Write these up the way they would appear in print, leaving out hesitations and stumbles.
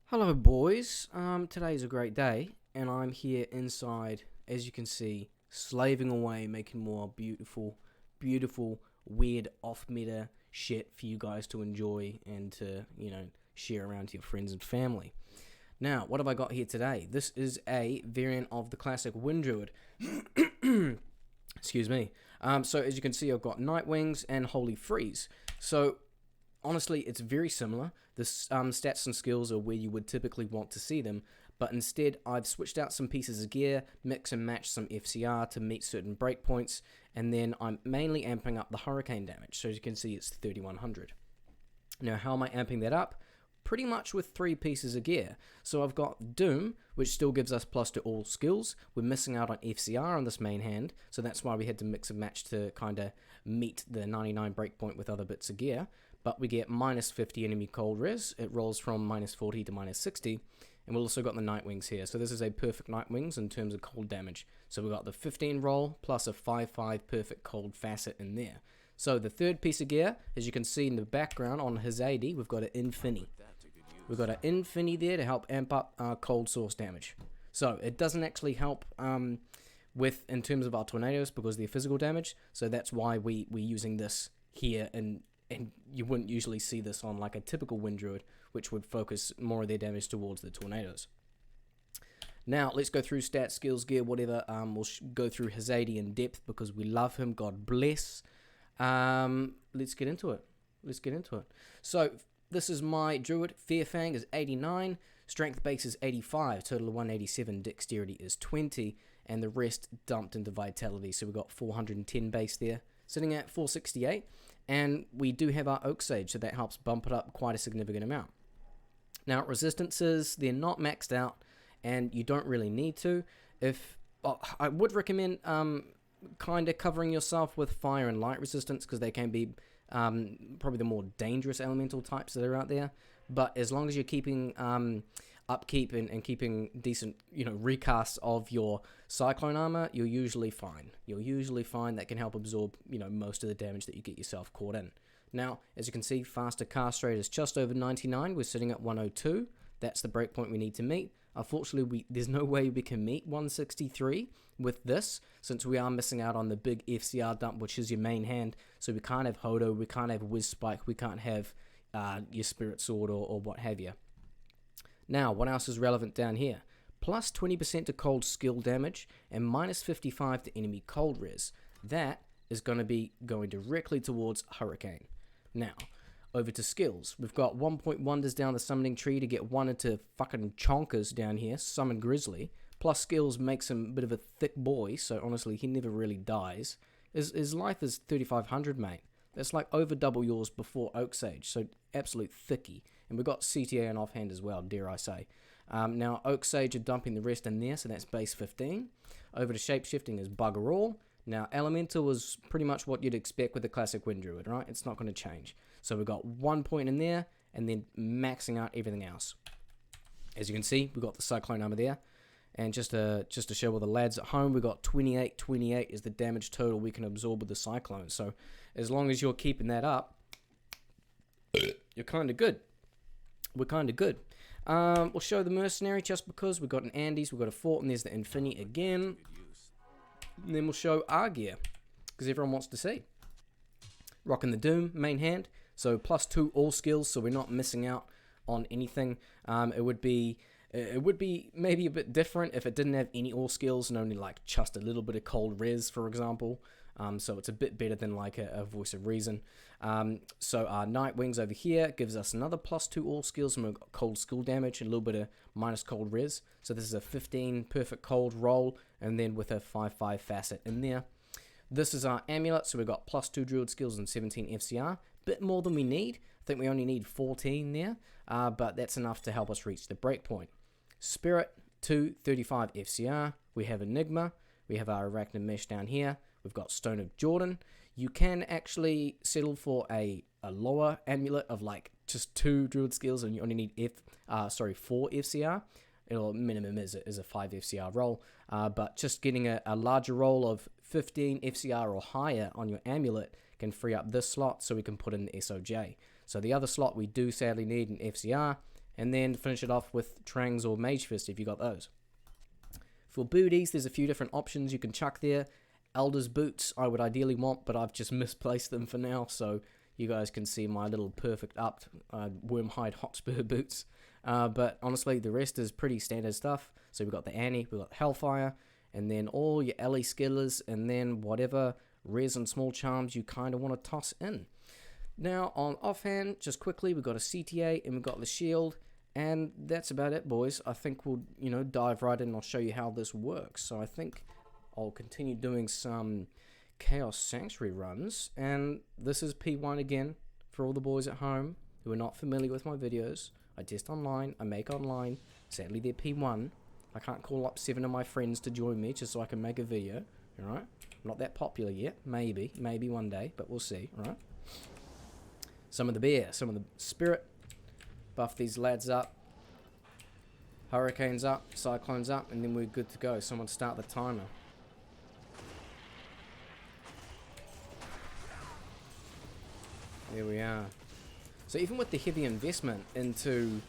Hello boys, today is a great day and I'm here inside, as you can see, slaving away, making more beautiful, weird off-meta shit for you guys to enjoy and to, share around to your friends and family. Now, what have I got here today? This is a variant of the classic Wind Druid. Excuse me. So as you can see, I've got Night Wings and Holy Freeze. So honestly, it's very similar. The stats and skills are where you would typically want to see them, but instead I've switched out some pieces of gear, mix and match some FCR to meet certain breakpoints, and then I'm mainly amping up the hurricane damage. So as you can see, it's 3100. Now, how am I amping that up? Pretty much with 3 pieces of gear. So I've got Doom, which still gives us plus to all skills. We're missing out on FCR on this main hand, so that's why we had to mix and match to kind of meet the 99 breakpoint with other bits of gear. But we get minus 50 enemy cold res. It rolls from minus 40 to minus 60. And we've also got the Night Wings here. So this is a perfect Night Wings in terms of cold damage. So we've got the 15 roll plus a 5/5 perfect cold facet in there. So the third piece of gear, as you can see in the background on his AD, we've got an Infini. We've got an Infini there to help amp up our cold source damage. So it doesn't actually help in terms of our tornadoes because they're physical damage. So that's why we're using this here, and you wouldn't usually see this on like a typical Wind Druid, which would focus more of their damage towards the tornadoes. Now, let's go through stats, skills, gear, whatever. We'll go through his AD in depth because we love him. God bless. Let's get into it. So, this is my Druid. Fearfang is 89. Strength base is 85. Total of 187. Dexterity is 20. And the rest dumped into Vitality. So, we've got 410 base there. Sitting at 468. And we do have our Oak Sage, so that helps bump it up quite a significant amount. Now, resistances, they're not maxed out, and you don't really need to. I would recommend kind of covering yourself with fire and light resistance, because they can be probably the more dangerous elemental types that are out there. But as long as you're keeping upkeep and keeping decent, recasts of your Cyclone armor, you're usually fine. That can help absorb, most of the damage that you get yourself caught in. Now, as you can see, faster cast rate is just over 99. We're sitting at 102. That's the breakpoint we need to meet. Unfortunately, there's no way we can meet 163 with this, since we are missing out on the big FCR dump, which is your main hand. So we can't have Hodo, we can't have Whiz Spike, we can't have your Spirit Sword or what have you. Now, what else is relevant down here? Plus 20% to cold skill damage and minus 55 to enemy cold res. That is going to be going directly towards Hurricane. Now, over to skills. We've got 1-point wonders down the summoning tree to get one into fucking chonkers down here. Summon Grizzly. Plus skills makes him a bit of a thick boy, so honestly, he never really dies. His life is 3,500, mate. That's like over double yours before Oak Sage, so absolute thickie. And we've got CTA and offhand as well, dare I say. Now, Oak Sage are dumping the rest in there, so that's base 15. Over to Shapeshifting is Bugger All. Now, Elemental is pretty much what you'd expect with the classic Wind Druid, right? It's not going to change. So we've got 1 point in there, and then maxing out everything else. As you can see, we've got the Cyclone armor there. And just to show all the lads at home, we've got 28. 28 is the damage total we can absorb with the Cyclone. So as long as you're keeping that up, you're kind of good. We're kind of good. We'll show the Mercenary just because we've got an Andes, we've got a Fort, and there's the Infini again. And then we'll show our gear, because everyone wants to see. Rocking the Doom, main hand. So +2 all skills, so we're not missing out on anything. It would be maybe a bit different if it didn't have any all skills and only like just a little bit of cold res, for example. So it's a bit better than like a Voice of Reason. So our Night Wings over here gives us another +2 all skills, and we've got cold skill damage and a little bit of minus cold res. So this is a 15 perfect cold roll, and then with a 5/5 facet in there. This is our amulet, so we've got +2 Druid skills and 17 FCR. Bit more than we need. I think we only need 14 there, but that's enough to help us reach the breakpoint. Spirit, 235 FCR. We have Enigma. We have our Arachnid Mesh down here. We've got Stone of Jordan. You can actually settle for a lower amulet of like just 2 Druid skills, and you only need 4 FCR. Minimum is a 5 FCR roll, but just getting a larger roll of 15 FCR or higher on your amulet can free up this slot so we can put in the SOJ. So the other slot we do sadly need an FCR, and then finish it off with Trangs or Mage Fist if you got those. For booties, there's a few different options you can chuck there. Elder's Boots I would ideally want, but I've just misplaced them for now, so you guys can see my little perfect upped Wormhide Hotspur boots. But honestly, the rest is pretty standard stuff. So we've got the Annie, we've got Hellfire, and then all your Ellie Skillers, and then whatever res and small charms you kind of want to toss in. Now, on offhand, just quickly, we've got a CTA, and we've got the shield, and that's about it, boys. I think we'll, dive right in and I'll show you how this works. So I think I'll continue doing some Chaos Sanctuary runs, and this is P1 again for all the boys at home who are not familiar with my videos. I test online, I make online. Sadly, they're P1. I can't call up 7 of my friends to join me just so I can make a video. Alright? I'm not that popular yet. Maybe one day, but we'll see. Alright? Some of the bear, some of the spirit. Buff these lads up. Hurricanes up, cyclones up, and then we're good to go. Someone start the timer. There we are. So even with the heavy investment into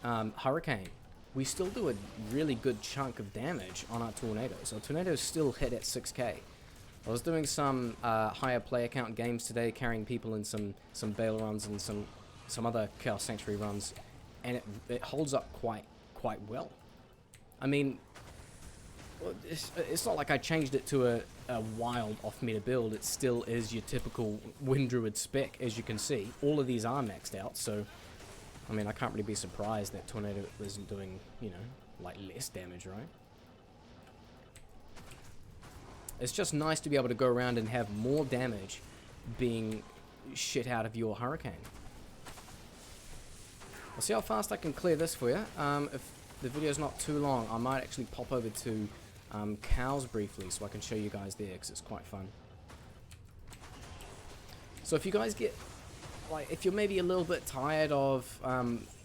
Hurricane, we still do a really good chunk of damage on our tornadoes. Our tornadoes still hit at 6k. I was doing some higher player count games today, carrying people in some Bale runs and some other Chaos Sanctuary runs, and it holds up quite well. I mean, it's not like I changed it to a wild off-meta build. It still is your typical Wind Druid spec, as you can see. All of these are maxed out, so I mean, I can't really be surprised that Tornado isn't doing, like less damage, right? It's just nice to be able to go around and have more damage being shit out of your Hurricane. I'll see how fast I can clear this for you. If the video's not too long, I might actually pop over to cows briefly so I can show you guys there, because it's quite fun. So if you guys get, like, if you're maybe a little bit tired of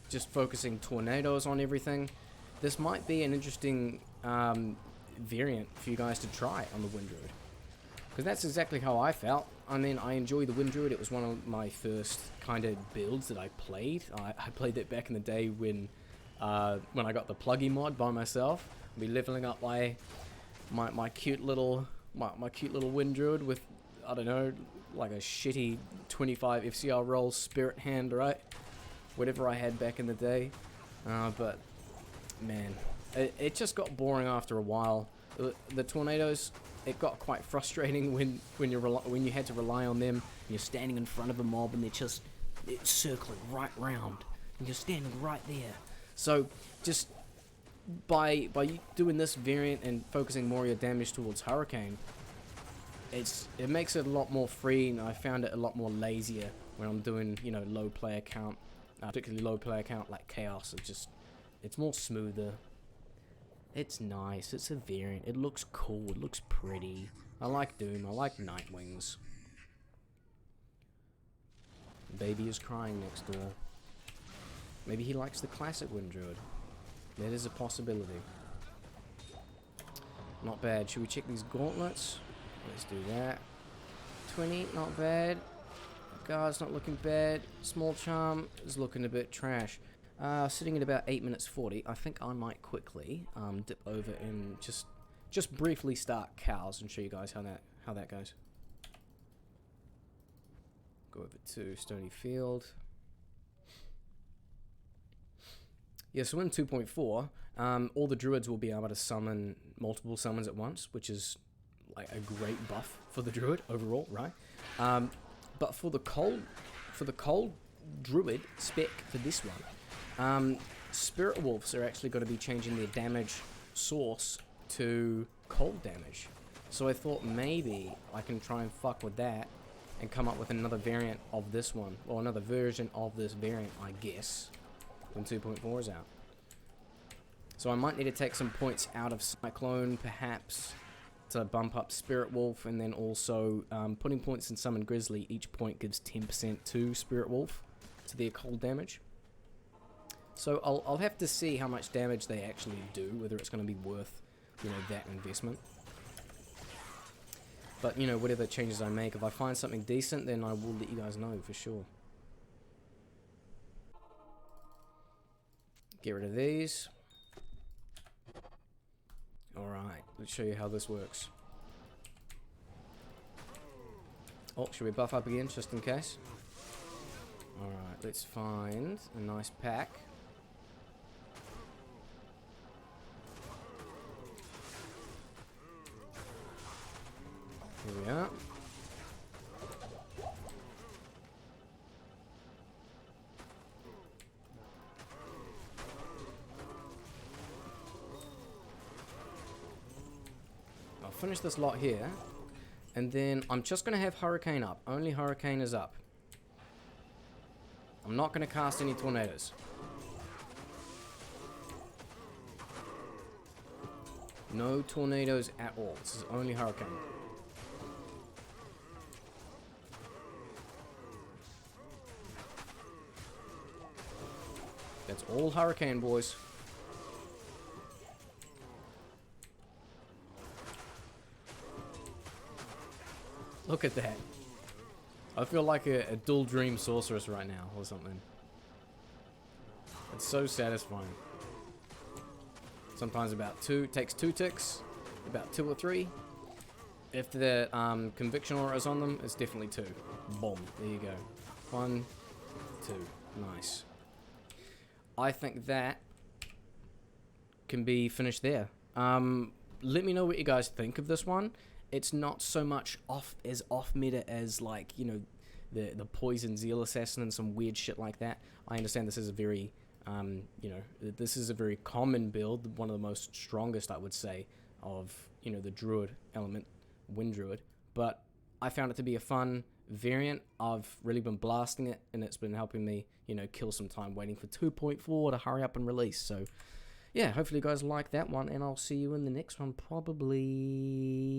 just focusing tornadoes on everything, this might be an interesting variant for you guys to try on the Wind Druid, because that's exactly how I felt. I mean, I enjoy the Wind Druid. It was one of my first kind of builds that I played. I played it back in the day when I got the pluggy mod by myself. I'll be leveling up my cute little Wind Druid with, I don't know, like a shitty 25 FCR roll spirit hand, right? Whatever I had back in the day. But man, it just got boring after a while. The tornadoes, it got quite frustrating when you had to rely on them. And you're standing in front of a mob and they're circling right round, and you're standing right there. So just by doing this variant and focusing more of your damage towards Hurricane, it makes it a lot more free, and I found it a lot more lazier when I'm doing low player count, particularly low player count like Chaos. It's more smoother. It's nice. It's a variant. It looks cool. It looks pretty. I like Doom. I like Nightwings. Baby is crying next door. Maybe he likes the classic Wind Druid. That is a possibility. Not bad. Should we check these gauntlets? Let's do that. 20, not bad. Guard's not looking bad. Small charm is looking a bit trash. Sitting at about 8 minutes 40. I think I might quickly dip over and just briefly start cows and show you guys how that goes. Go over to Stony Field. Yeah, so in 2.4, all the druids will be able to summon multiple summons at once, which is like a great buff for the druid overall, right? But for the cold druid spec for this one, spirit wolves are actually going to be changing their damage source to cold damage. So I thought maybe I can try and fuck with that and come up with another variant of this one, or another version of this variant, I guess, when 2.4 is out. So I might need to take some points out of Cyclone, perhaps, to bump up Spirit Wolf, and then also putting points in Summon Grizzly. Each point gives 10% to Spirit Wolf, to their cold damage. So I'll have to see how much damage they actually do, whether it's going to be worth, that investment. But, whatever changes I make, if I find something decent, then I will let you guys know for sure. Get rid of these. Alright, let's show you how this works. Oh, should we buff up again, just in case? Alright, let's find a nice pack. Here we are. I'll finish this lot here. And then I'm just going to have Hurricane up. Only Hurricane is up. I'm not going to cast any tornadoes. No tornadoes at all. This is only Hurricane. That's all Hurricane, boys. Look at that. I feel like a dual dream sorceress right now or something. It's so satisfying. Sometimes about two, takes 2 ticks, about 2 or 3. If the conviction aura is on them, it's definitely 2. Boom, there you go. 1, 2, nice. I think that can be finished there. Let me know what you guys think of this one. It's not so much off meta as, like, you know, the poison zeal assassin and some weird shit like that. I understand this is a very you know, this is a very common build, one of the most strongest, I would say, of, you know, the druid element, wind druid. But I found it to be a fun variant. I've really been blasting it, and it's been helping me, you know, kill some time waiting for 2.4 to hurry up and release. So yeah, hopefully you guys like that one, and I'll see you in the next one, probably